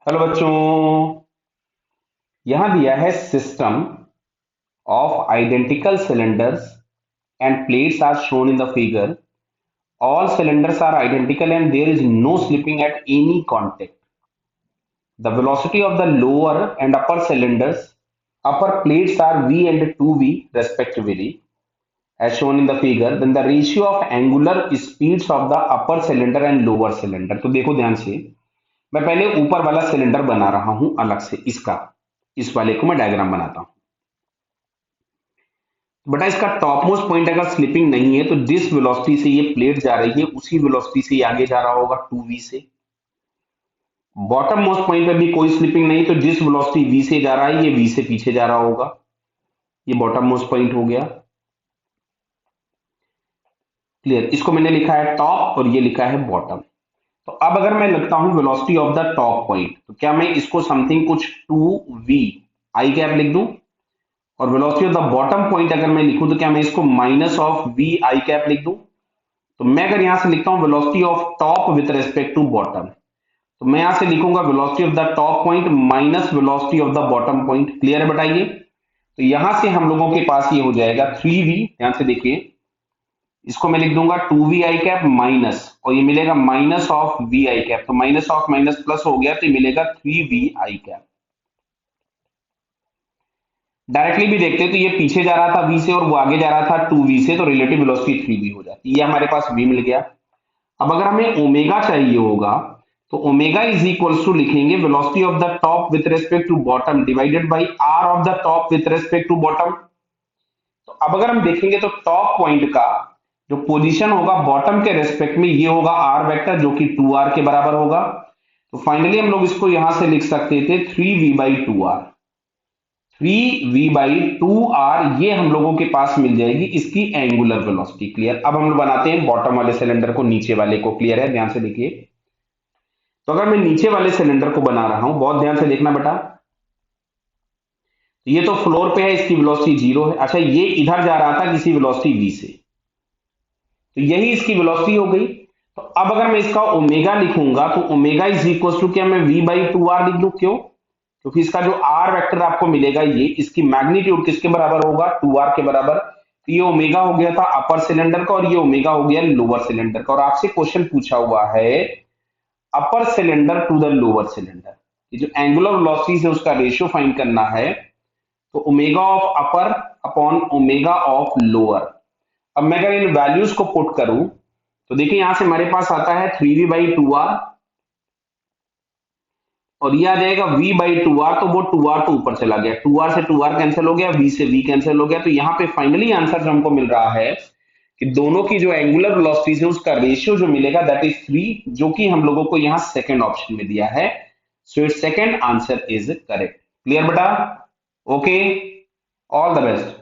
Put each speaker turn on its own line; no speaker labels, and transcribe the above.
Hello बच्चों। यहां दिया है system of identical cylinders and plates are shown in the figure. All cylinders are identical and there is no slipping at any contact. The velocity of the lower and upper cylinders, upper plates are V and 2V respectively, as shown in the figure. Then the ratio of angular speeds of the upper cylinder and lower cylinder. तो देखो ध्यान से, मैं पहले ऊपर वाला cylinder बना रहा हूं अलग से. इसका इस वाले को मैं डायग्राम बनाता हूं. बटा इसका टॉप मोस्ट पॉइंट अगर स्लिपिंग नहीं है तो जिस वेलोसिटी से ये प्लेट जा रही है उसी वेलोसिटी से ये आगे जा रहा होगा 2v से. बॉटम मोस्ट पॉइंट पे भी कोई स्लिपिंग नहीं तो जिस वेलोसिटी v से जा रहा है ये v से पीछे जा रहा होगा. ये बॉटम मोस्ट पॉइंट हो गया. क्लियर. इसको मैंने लिखा है टॉप और ये लिखा है बॉटम. तो अब अगर मैं लिखता हूं velocity of the top point तो क्या मैं इसको समथिंग कुछ 2v आई कैप लिख दूं. और velocity of the bottom point अगर मैं लिखूं तो क्या मैं इसको minus of v I cap लिख दूं. तो मैं अगर यहां से लिखता हूं velocity of top with respect to bottom तो मैं यहां से लिखूंगा velocity of the top point minus velocity of the bottom point. Clear है बताइए. तो यहां से हम लोगों के पास ये हो जाएगा 3v. ध्यान से देखिए, इसको मैं लिख दूंगा 2v आई कैप माइनस और ये मिलेगा minus of v I cap. तो माइनस ऑफ माइनस प्लस हो गया तो ये मिलेगा 3v आई कैप. डायरेक्टली भी देखते तो ये पीछे जा रहा था v से और वो आगे जा रहा था 2v से, तो रिलेटिव वेलोसिटी 3v हो जाती है. ये हमारे पास v मिल गया. अब अगर हमें ओमेगा चाहिए होगा तो ओमेगा इज इक्वल्स टू लिखेंगे velocity of the top with respect to bottom divided by r of the top with respect to bottom. तो अब अगर हम देखेंगे तो टॉप पॉइंट का जो पोजीशन होगा बॉटम के रेस्पेक्ट में ये होगा आर वेक्टर जो कि 2r के बराबर होगा. तो फाइनली हम लोग इसको यहां से लिख सकते थे 3v/2r. 3v/2r ये हम लोगों के पास मिल जाएगी इसकी एंगुलर वेलोसिटी. क्लियर. अब हम लोग बनाते हैं बॉटम वाले सिलेंडर को नीचे वाले को. क्लियर है. ध्यान से देखिए. तो अगर मैं नीचे वाले सिलेंडर को बना रहा हूं, बहुत ध्यान से देखना बेटा. ये तो फ्लोर पे है, इसकी वेलोसिटी 0 है. अच्छा, ये इधर जा रहा था किसी वेलोसिटी v से, तो यही इसकी वेलोसिटी हो गई. तो अब अगर मैं इसका ओमेगा लिखूंगा तो ओमेगा इज इक्वल टू क्या मैं v/2r लिख दूं. क्यों? क्योंकि इसका जो r वेक्टर आपको मिलेगा ये इसकी मैग्नीट्यूड किसके बराबर होगा 2r के बराबर. तो ये ओमेगा हो गया था अपर सिलेंडर का और ये ओमेगा हो गया लोअर सिलेंडर का. और आपसे क्वेश्चन पूछा हुआ है upper cylinder to the lower cylinder, ये जो एंगुलर वेलोसिटी है उसका रेशियो फाइंड करना है. तो omega of upper upon omega of lower. अब मैं अगर इन वैल्यूज को पुट करूं तो देखिए यहां से हमारे पास आता है 3v/2r और ये आ जाएगा v/2r. तो वो 2r तो ऊपर चला गया, 2r से 2r कैंसिल हो गया, v से v कैंसिल हो गया. तो यहाँ पे फाइनली आंसर जो हमको मिल रहा है कि दोनों की जो एंगुलर वेलोसिटीज है उसका रेशियो जो मिलेगा दैट इज 3, जो कि हम लोगों को यहाँ सेकंड ऑप्शन में दिया है. So it's second answer is correct. Clear बेटा. Okay, all the best.